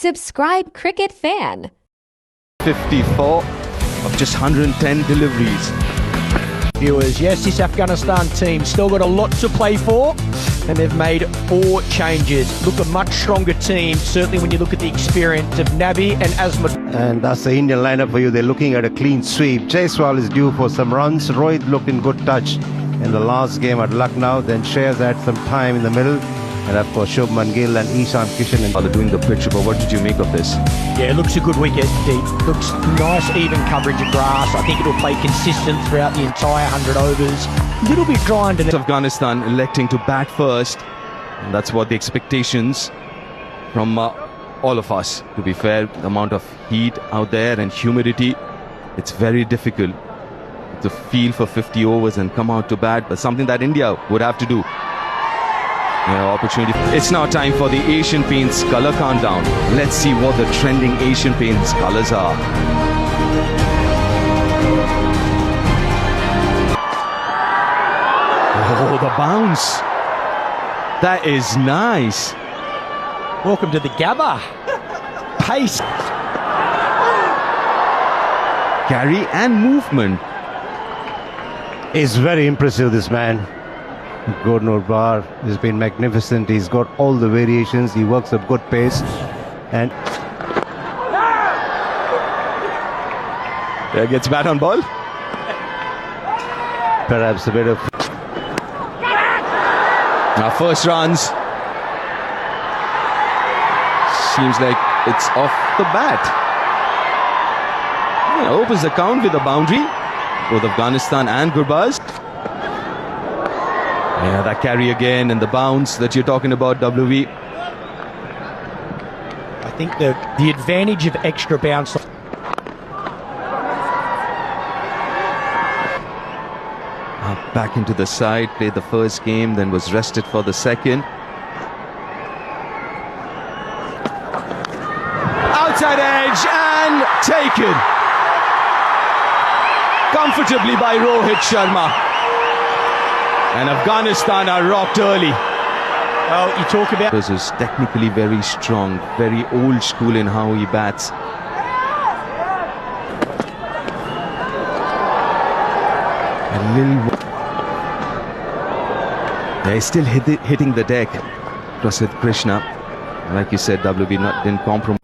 Subscribe Cricket Fan. 54 of just 110 deliveries. Viewers, yes, this Afghanistan team still got a lot to play for, and they've made 4 changes. Look, a much stronger team, certainly when you look at the experience of Nabi and Azmat. And that's the Indian lineup for you. They're looking at a clean sweep. Jaiswal is due for some runs. Rohit looked in good touch in the last game at Lucknow. Then Shreyas had some time in the middle. And of course, Shubman Gill and Ishan Kishan. While they're doing the pitch report, what did you make of this? Yeah, it looks a good wicket, deep. Looks nice, even coverage of grass. I think it'll play consistent throughout the entire 100 overs. A little bit dry under the... Afghanistan electing to bat first. And that's what the expectations from all of us. To be fair, the amount of heat out there and humidity, it's very difficult to feel for 50 overs and come out to bat. But something that India would have to do. Opportunity. It's now time for the Asian Paints color countdown. Let's see what the trending Asian Paints colors are. Oh, the bounce. That is nice. Welcome to the Gabba. Pace. Carry and movement. Is very impressive, this man. Gordon Bar has been magnificent. He's got all the variations. He works at good pace. And There gets bat on ball. perhaps a bit of... Now first runs. Seems like it's off the bat. Opens the count with a boundary. Both Afghanistan and Gurbaz. Yeah, that carry again and the bounce that you're talking about, WV. I think the advantage of extra bounce... Back into the side, played the first game, then was rested for the second. Outside edge and taken. Comfortably by Rohit Sharma. And Afghanistan are rocked early. Oh, you talk about... This is technically very strong, very old school in how he bats. A little... They're still hitting the deck. Prasidh Krishna. Like you said, WB didn't compromise.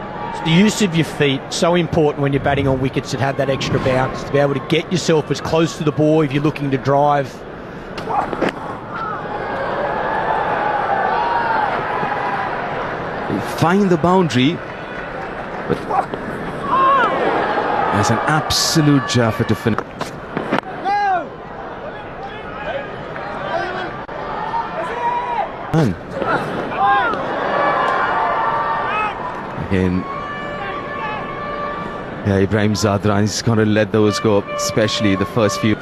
The use of your feet, so important when you're batting on wickets that have that extra bounce, to be able to get yourself as close to the ball if you're looking to drive. Find the boundary, but there's an absolute jaffa to finish. Again, yeah, Ibrahim Zadran is going to let those go, especially the first few.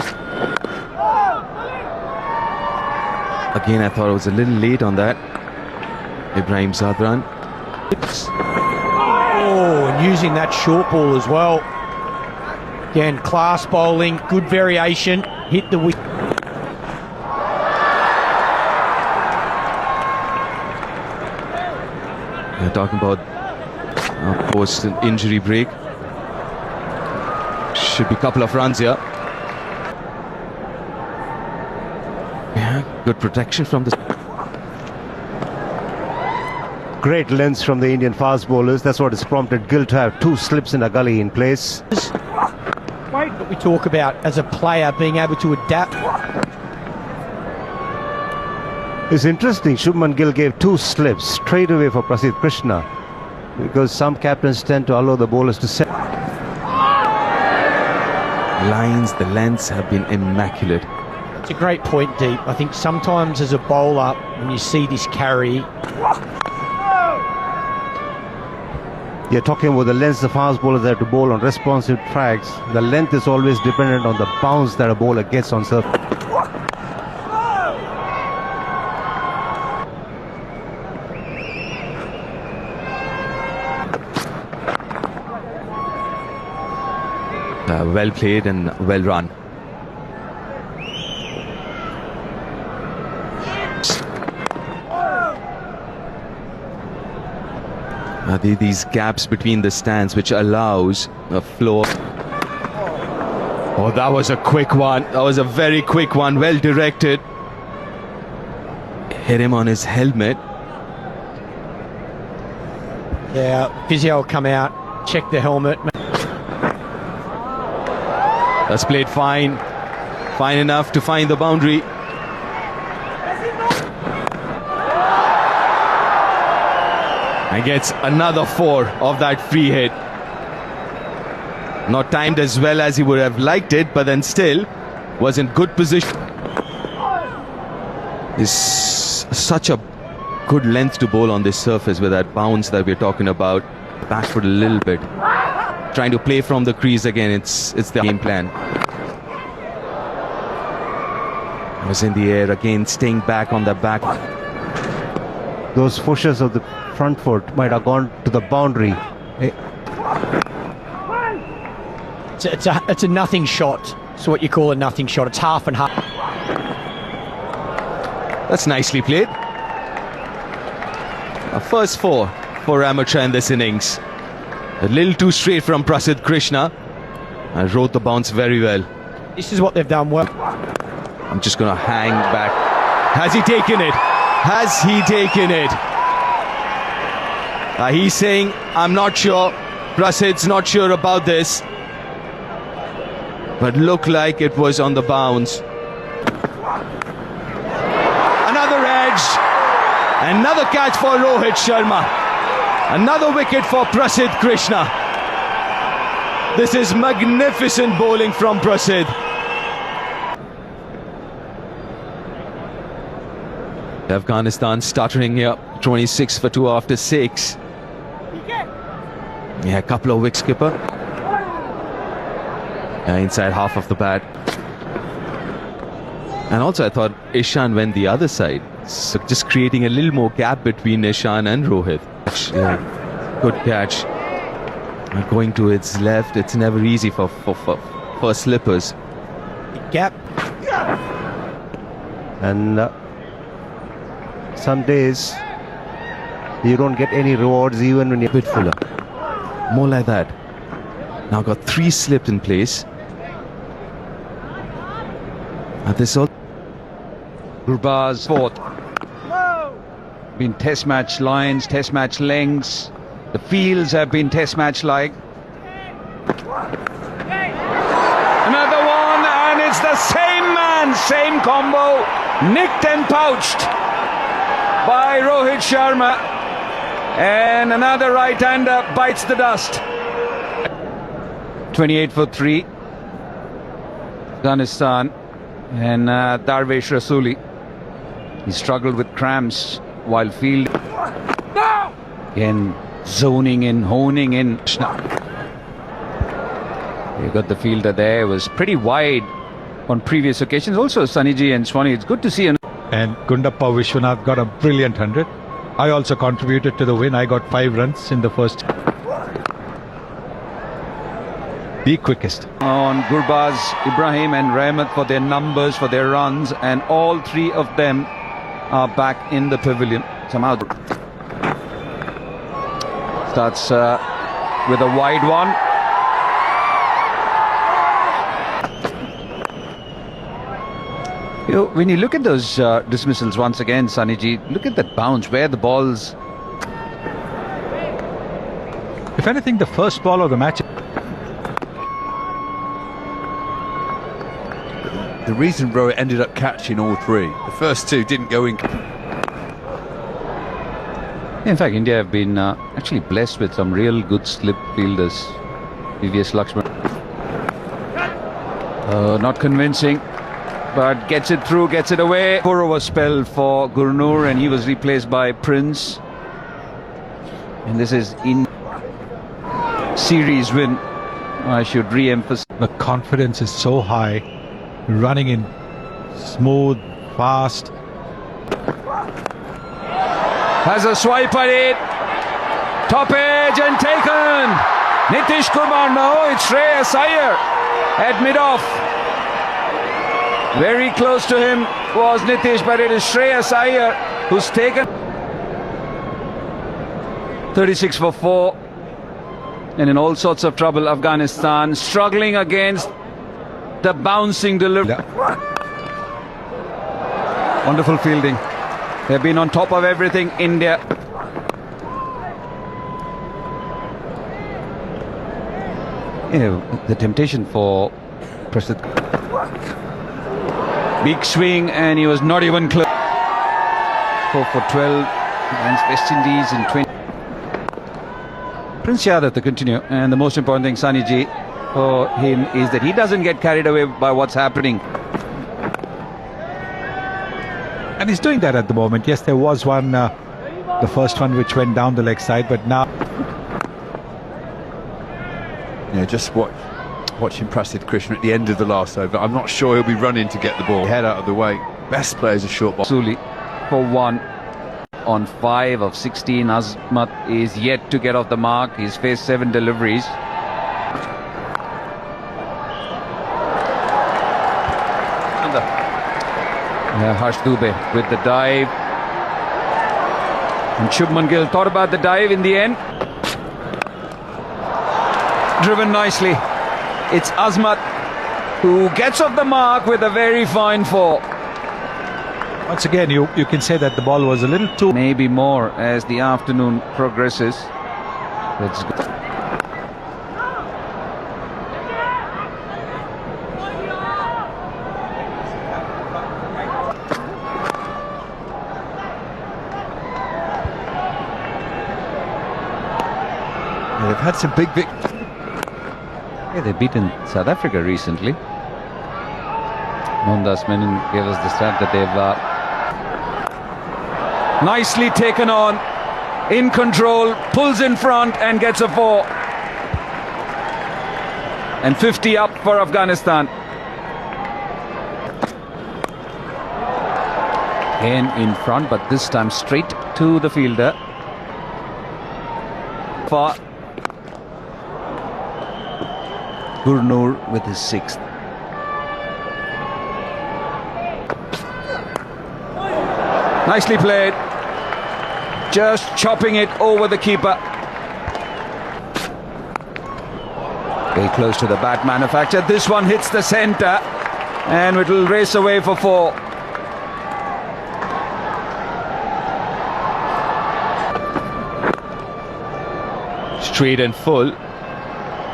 Again, I thought I was a little late on that. Ibrahim Zadran. Oh, and using that short ball as well. Again, class bowling, good variation, hit the wicket. We're talking about post an injury break. Should be a couple of runs here. Yeah, good protection from the... Great lengths from the Indian fast bowlers. That's what has prompted Gill to have 2 slips in a gully in place. What we talk about as a player being able to adapt. It's interesting, Shubman Gill gave 2 slips straight away for Prasidh Krishna, because some captains tend to allow the bowlers to set. Lines, the lengths have been immaculate. It's a great point, Deep. I think sometimes as a bowler, when you see this carry... You're talking about the lengths the fast bowlers have to bowl on responsive tracks. The length is always dependent on the bounce that a bowler gets on surface. Well played and well run. These gaps between the stands which allows a flow. Oh, that was a quick one. That was a very quick one. Well directed. Hit him on his helmet. Yeah, physio will come out, check the helmet. That's played fine. Fine enough to find the boundary. And gets another 4 of that free hit. Not timed as well as he would have liked it, but then still was in good position. Is such a good length to bowl on this surface with that bounce that we're talking about. Back foot a little bit. Trying to play from the crease again. It's the game plan. Was in the air again, staying back on the back. Those pushes of the front foot might have gone to the boundary. It's a nothing shot. It's what you call a nothing shot. It's half and half. That's nicely played. A first 4 for amateur in this innings. A little too straight from Prasidh Krishna. And rode the bounce very well. This is what they've done well. I'm just going to hang back. Has he taken it? Has he taken it? He's saying, I'm not sure. Prasidh's not sure about this. But looked like it was on the bounce. Another edge. Another catch for Rohit Sharma. Another wicket for Prasidh Krishna. This is magnificent bowling from Prasidh. Afghanistan stuttering here. 26 for 2 after 6. Yeah, a couple of wickets, skipper. Inside half of the bat. And also I thought Ishan went the other side. So just creating a little more gap between Ishan and Rohit. Yeah, good catch. And going to its left, it's never easy for slippers. Gap. And some days you don't get any rewards even when you're A bit fuller. More like that. Now got 3 slipped in place. And this all. Gurbaz 4th. Been test match lines, test match lengths. The fields have been test match like. Another one, and it's the same man, same combo. Nicked and pouched by Rohit Sharma. And another right-hander bites the dust. 28 for 3. Afghanistan. And Darvesh Rasuli. He struggled with cramps while field. Again, zoning in, honing in. You got the fielder there. Was pretty wide on previous occasions. Also, Sunnyji and Swanee, it's good to see. And Gundappa Vishwanath got a brilliant 100. I also contributed to the win. I got 5 runs in the first. The quickest. On Gurbaz, Ibrahim and Rahmat for their numbers, for their runs, and all 3 of them are back in the pavilion. Somehow starts with a wide one. You know, when you look at those dismissals once again, Sunnyji, look at that bounce, where the ball's... If anything, the first ball of the match. The reason Rohit ended up catching all 3. The first 2 didn't go in. In fact, India have been actually blessed with some real good slip fielders. VVS Lakshman. Not convincing, but gets it through, gets it away. 4-over spell for Gurnur, and he was replaced by Prince. And this is in series win. I should re-emphasize. The confidence is so high. Running in smooth, fast. Has a swipe at it. Top edge and taken. Nitish Kumar, no, it's Shreyas Iyer at mid-off. Very close to him was Nitish, but it is Shreyas Iyer who's taken. 36 for 4. And in all sorts of trouble, Afghanistan struggling against the bouncing delivery. Wonderful fielding. They've been on top of everything, India. The temptation for Prasad. Big swing, and he was not even close. 4 for 12 against West Indies in 20. Prince Yadav to continue, and the most important thing, Sani Ji, for him is that he doesn't get carried away by what's happening. And he's doing that at the moment. Yes, there was one, the first one which went down the leg side, but now... Yeah, just watching Prasid Krishna at the end of the last over. I'm not sure he'll be running to get the ball. Head out of the way. Best players are short ball. Suli for 1 on 5 of 16. Azmat is yet to get off the mark. He's faced 7 deliveries. Harsh Dubey with the dive. And Shubman Gill thought about the dive in the end. Driven nicely. It's Azmat who gets off the mark with a very fine 4. Once again, you can say that the ball was a little too... Maybe more as the afternoon progresses. Let's go. Yeah, they've had some big victories. Yeah, they've beaten South Africa recently. Mohandas Menon gave us the stat that they've nicely taken on, in control, pulls in front and gets a 4. And 50 up for Afghanistan. Again in front, but this time straight to the fielder. For Gurnur with his 6th. Nicely played. Just chopping it over the keeper. Very close to the bat manufacturer. This one hits the centre and it will race away for 4. Straight and full.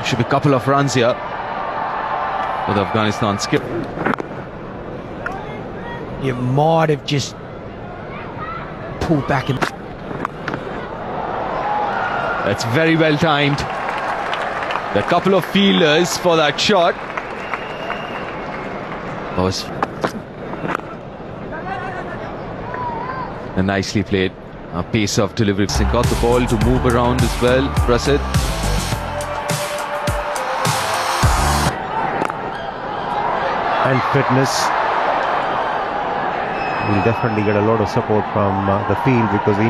Should be a couple of runs here for the Afghanistan skip. You might have just pulled back and... That's very well timed. A couple of feelers for that shot. Was nicely played. A pace of delivery. He got the ball to move around as well. Prasid. And fitness. Will definitely get a lot of support from the field because he...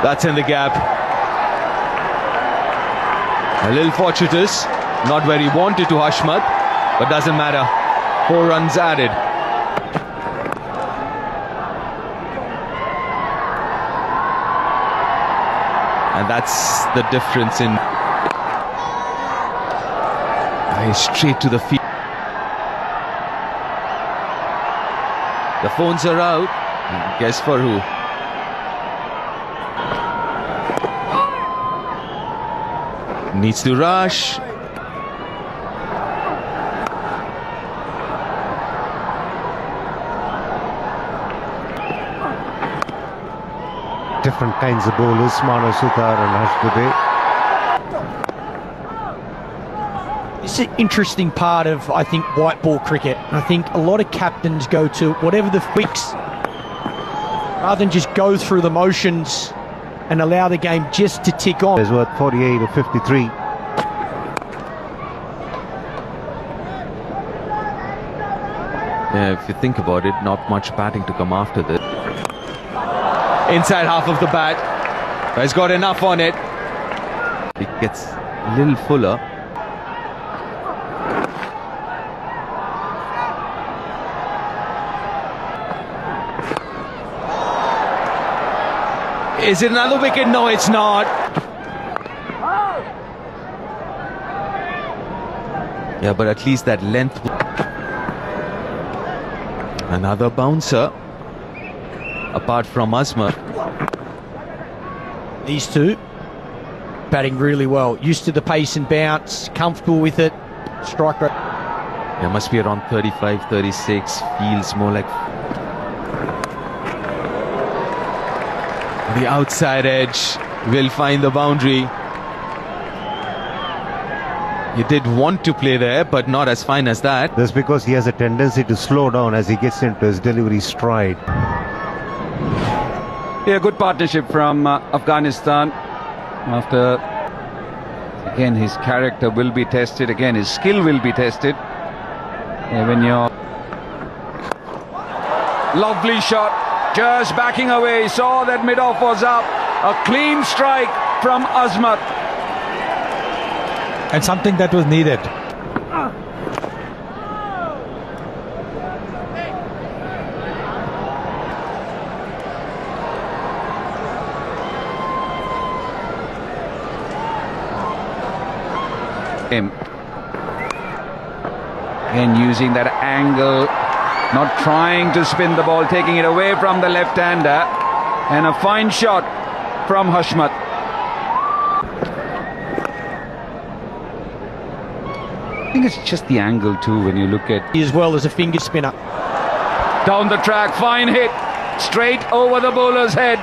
That's in the gap. A little fortuitous. Not where he wanted to, Hashmat, but doesn't matter. 4 runs added. And that's the difference in... Straight to the field. The phones are out. Guess for who? Needs to rush. Different kinds of bowlers, Mano Sutar and Harsh Dubey. It's an interesting part of, I think, white ball cricket. I think a lot of captains go to whatever the fix, rather than just go through the motions and allow the game just to tick on. Is worth 48 or 53. Yeah, if you think about it, not much batting to come after this. Inside half of the bat. He's got enough on it. It gets a little fuller. Is it another wicket? No, it's not. Yeah, but at least that length. Another bouncer. Apart from Azmat. These two batting really well. Used to the pace and bounce. Comfortable with it. Strike rate. There must be around 35, 36. Feels more like the outside edge will find the boundary. He did want to play there, but not as fine as that. That's because he has a tendency to slow down as he gets into his delivery stride. Yeah, good partnership from Afghanistan. After, again, his character will be tested. Again, his skill will be tested. Yeah, when you're... Lovely shot. Just backing away. Saw that mid-off was up. A clean strike from Azmat. And something that was needed. Again, using that angle, not trying to spin the ball, taking it away from the left-hander, and a fine shot from Hashmat. I think it's just the angle too when you look at... As well as a finger spinner. Down the track, fine hit, straight over the bowler's head.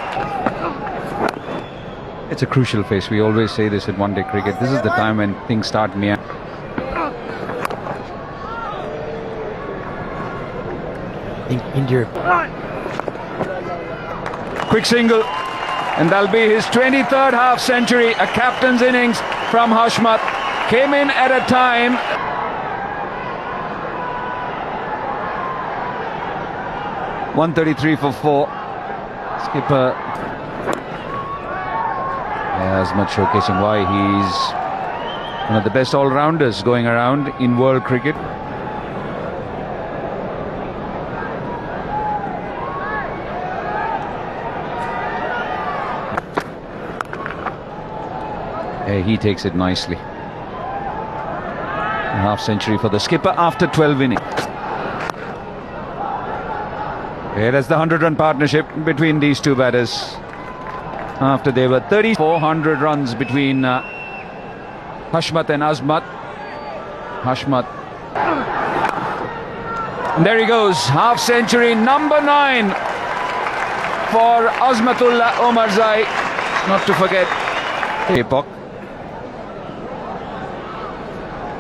It's a crucial phase. We always say this in one-day cricket. This is the time when things start meandering. India. Quick single, and that'll be his 23rd half century. A captain's innings from Hashmat. Came in at a time. .133 for 4. Skipper. As much showcasing why he's one of the best all-rounders going around in world cricket. He takes it nicely. A half century for the skipper after 12 innings. Here is the 100-run partnership between these two batters. After they were 400 runs between Hashmat and Azmat. Hashmat. And there he goes, half century, number 9 for Azmatullah Omarzai. Not to forget Epoch.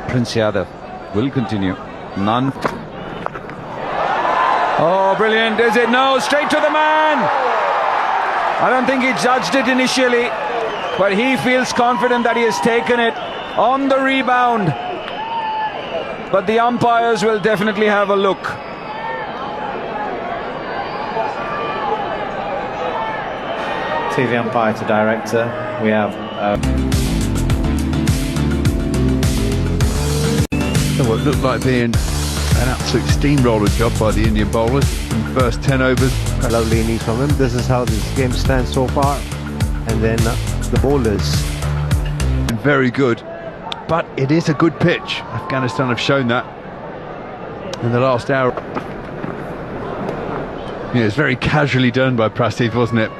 Prince Yadav will continue. None. Oh, brilliant. Is it? No, straight to the man. I don't think he judged it initially, but he feels confident that he has taken it on the rebound. But the umpires will definitely have a look. TV umpire to director. We have... What looked like being an absolute steamroller job by the Indian bowlers in the first 10 overs. A lovely innings from him. This is how this game stands so far. And then the bowlers. Very good, but it is a good pitch. Afghanistan have shown that in the last hour. Yeah, it was very casually done by Prasteed, wasn't it?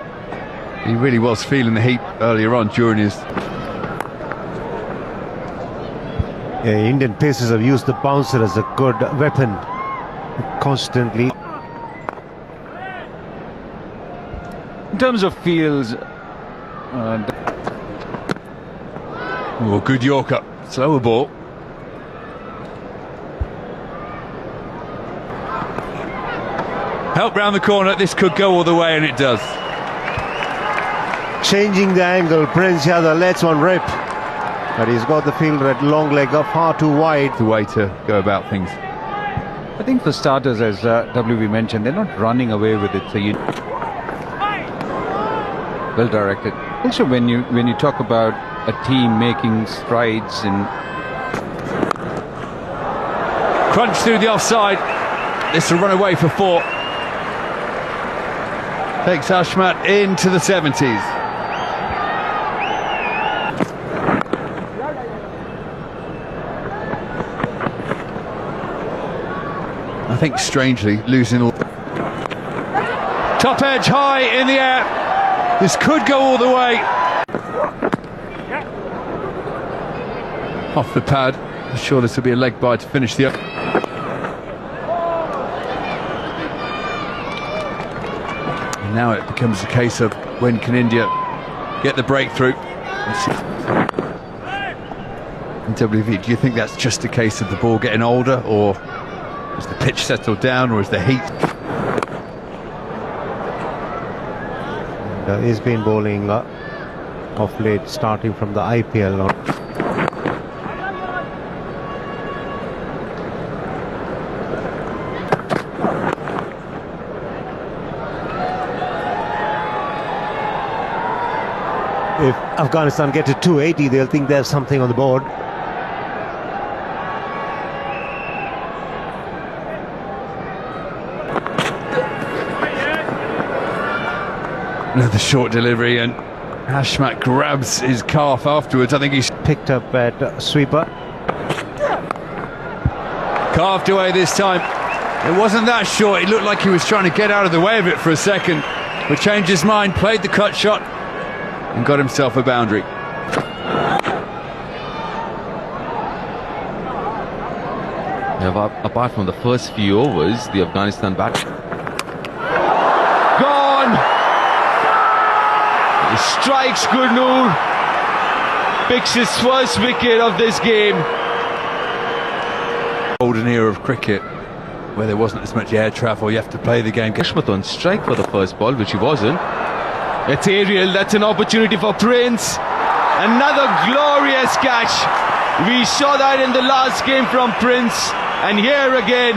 He really was feeling the heat earlier on during his... Yeah, Indian pacers have used the bouncer as a good weapon constantly. In terms of fields, oh, good Yorker, slower ball. Help round the corner, this could go all the way, and it does. Changing the angle, Prince Yadav lets one rip. But he's got the fielder at long leg up far too wide. The way to go about things. I think for starters, as WB mentioned, they're not running away with it. So you well directed. Also, when you talk about a team making strides in Crunch through the offside. This will run away for 4. Takes Ashmat into the 70s. I think strangely losing all. Top edge high in the air. This could go all the way. Off the pad. I'm sure this will be a leg bye to finish the. And now it becomes a case of when can India get the breakthrough. And WV, do you think that's just a case of the ball getting older, or has the pitch settled down, or is the heat? He's been bowling off late, starting from the IPL on. If Afghanistan get to 280, they'll think there's something on the board. Another short delivery, and Ashmat grabs his calf afterwards. I think he's Picked up at sweeper. carved away this time. It wasn't that short. It looked like he was trying to get out of the way of it for a second, but changed his mind, played the cut shot, and got himself a boundary. Apart from the first few overs, the Afghanistan bat Gone! He strikes Gurnoor. Picks his first wicket of this game. Golden era of cricket, where there wasn't as much air travel. You have to play the game. Ashmat on strike for the first ball, which he wasn't. It's aerial, that's an opportunity for Prince. Another glorious catch. We saw that in the last game from Prince, and here again,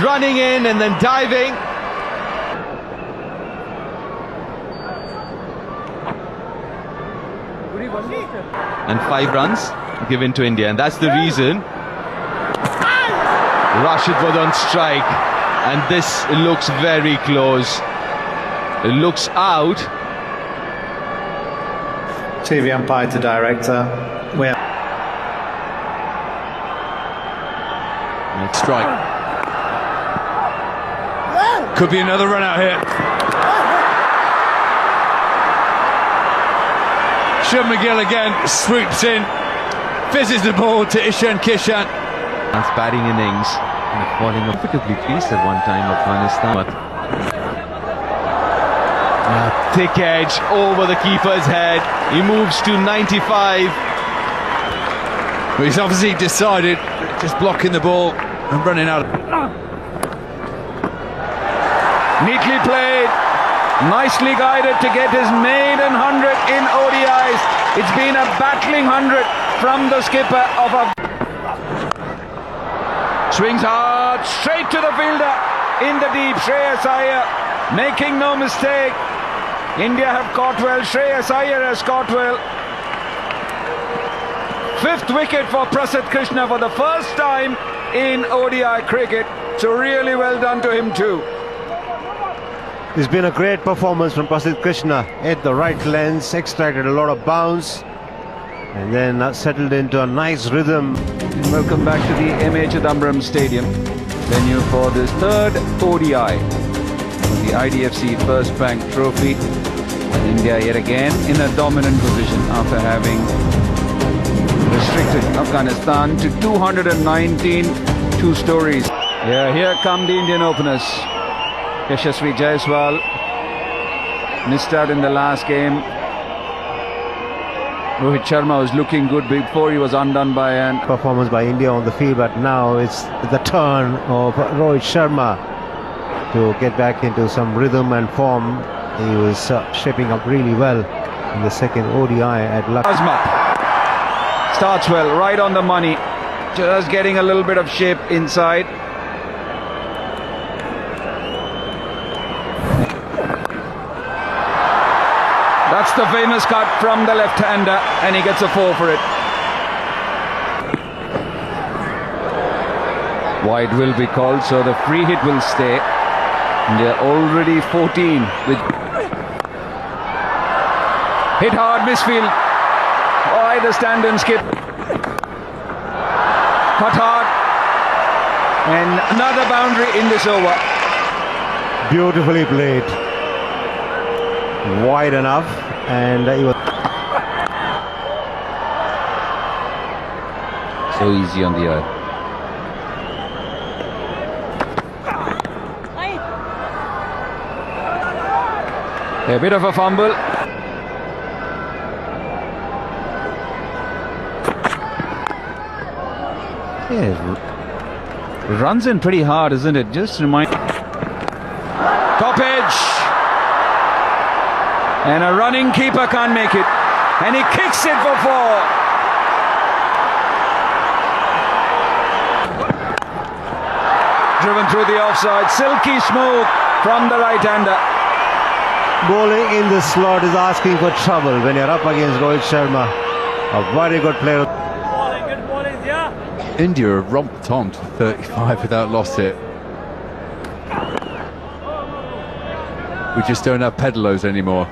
running in and then diving. And 5 runs given to India, and that's the reason Rashid was on strike, and this looks very close. It looks out. TV umpire to director. Strike. Could be another run out here. Shubman Gill again swoops in, fizzes the ball to Ishan Kishan. That's batting innings, and falling comfortably creased at one time, Afghanistan. But thick edge over the keeper's head. He moves to 95. Well, he's obviously decided just blocking the ball and running out. Neatly played, nicely guided to get his maiden 100 in ODIs. It's been a battling 100 from the skipper of a. Swings hard, straight to the fielder in the deep. Shreyas Iyer making no mistake. India have caught well. Shreyas Iyer has caught well. 5th wicket for Prasidh Krishna for the first time in ODI cricket. So really well done to him too. It's been a great performance from Prasidh Krishna. Hit the right lens, extracted a lot of bounce, and then settled into a nice rhythm. Welcome back to the MA Chidambaram Stadium, venue for this 3rd ODI, the IDFC First Bank Trophy. India yet again in a dominant position after having restricted Afghanistan to 219 two-stories. Yeah, here come the Indian openers. Yashasvi Jaiswal missed out in the last game. Rohit Sharma was looking good before he was undone by an Performance by India on the field, but now it's the turn of Rohit Sharma to get back into some rhythm and form. He was shaping up really well in the second ODI at Lucknow. Azmat starts well, right on the money, just getting a little bit of shape inside. That's the famous cut from the left-hander, and he gets a 4 for it. Wide will be called, so the free hit will stay. And they're already 14 with hit hard misfield. Why the stand and skip? Cut hard. And another boundary in this over. Beautifully played. Wide enough, and he was so easy on the eye. A bit of a fumble. Yeah, runs in pretty hard, isn't it? Just remind. Top edge. And a running keeper can't make it. And he kicks it for 4. Driven through the offside. Silky smooth from the right-hander. bowling in the slot is asking for trouble when you're up against Rohit Sharma. A very good player. India have romped on to 35 without loss here. We just don't have pedalos anymore.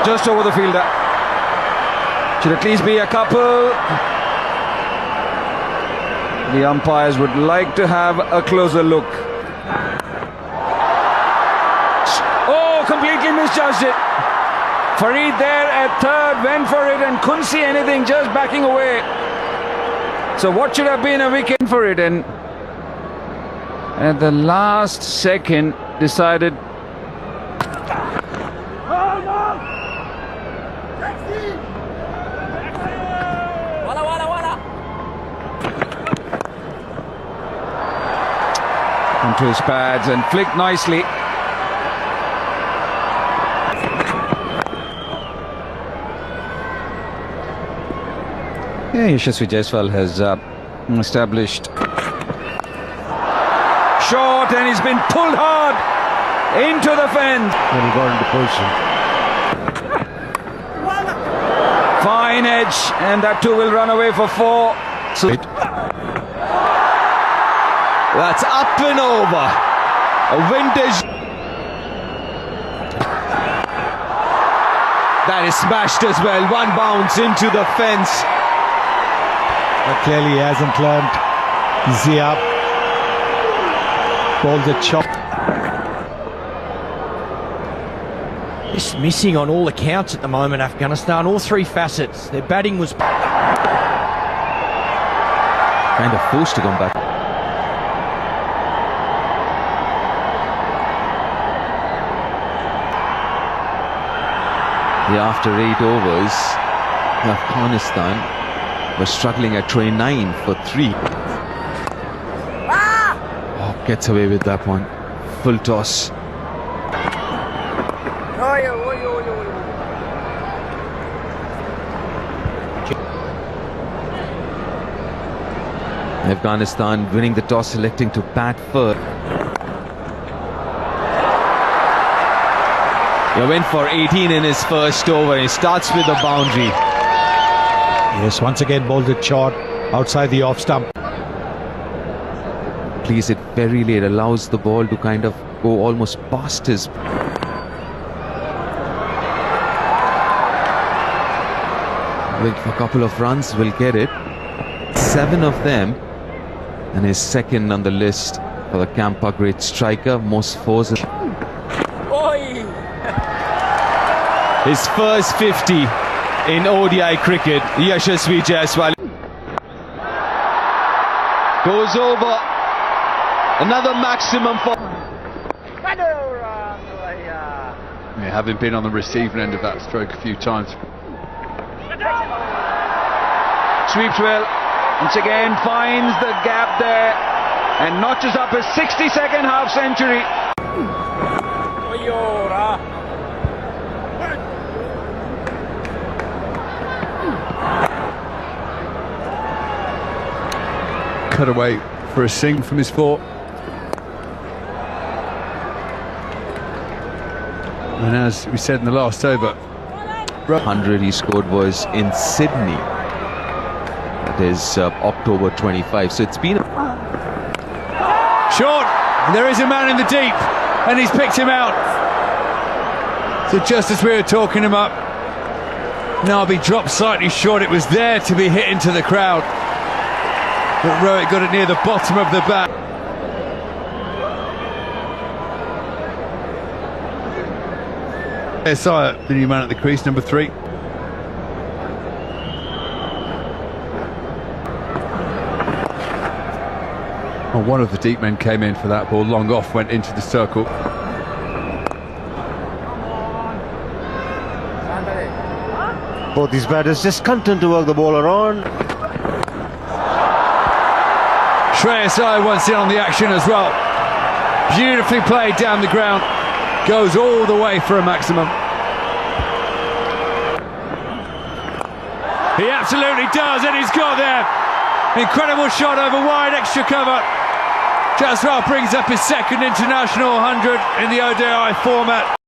Just over the fielder. Should at least be a couple. The umpires would like to have a closer look. Oh, completely misjudged it. Farid there at third, went for it and couldn't see anything, just backing away. So what should have been a wicket for it, and at the last second decided. Onto his pads and flicked nicely. Yeah, Yashasvi Jaiswal has established short, and he's been pulled hard into the fence. When he got into position. Fine edge, and that too will run away for 4. So That's up and over. A vintage. That is smashed as well. One bounce into the fence. But clearly he hasn't learned. Zia bowled the chop. Just missing on all accounts at the moment, Afghanistan. All 3 facets. Their batting was Kind of forced to come back. After 8 overs, Afghanistan was struggling at tray 9 for 3. Oh, gets away with that one. Full toss. Afghanistan winning the toss, selecting to bat first. He went for 18 in his first over. He starts with a boundary. Yes, once again bowled it short outside the off stump. Plays it very late, allows the ball to kind of go almost past his. Wait for a couple of runs, will get it. 7 of them, and is second on the list for the Campa great striker, most fours. His first 50 in ODI cricket, Yashasvi Jaiswal. Goes over. Another maximum for. Yeah, having been on the receiving end of that stroke a few times. sweeps well. Once again finds the gap there and notches up his 62nd half century. Cut away for a sing from his 4. And as we said in the last over, 100 he scored was in Sydney. That is October 25. So it's been short. There is a man in the deep, and he's picked him out. So just as we were talking him up, Nabi dropped slightly short. It was there to be hit into the crowd, but Rohit got it near the bottom of the bat. SI, the new man at the crease, number 3. Well, one of the deep men came in for that ball, long off, went into the circle. Both these batters just content to work the ball around. Shreyas Iyer once in on the action as well. Beautifully played down the ground. Goes all the way for a maximum. He absolutely does, and he's got there. Incredible shot over wide, extra cover. Jaswal brings up his second international 100 in the ODI format.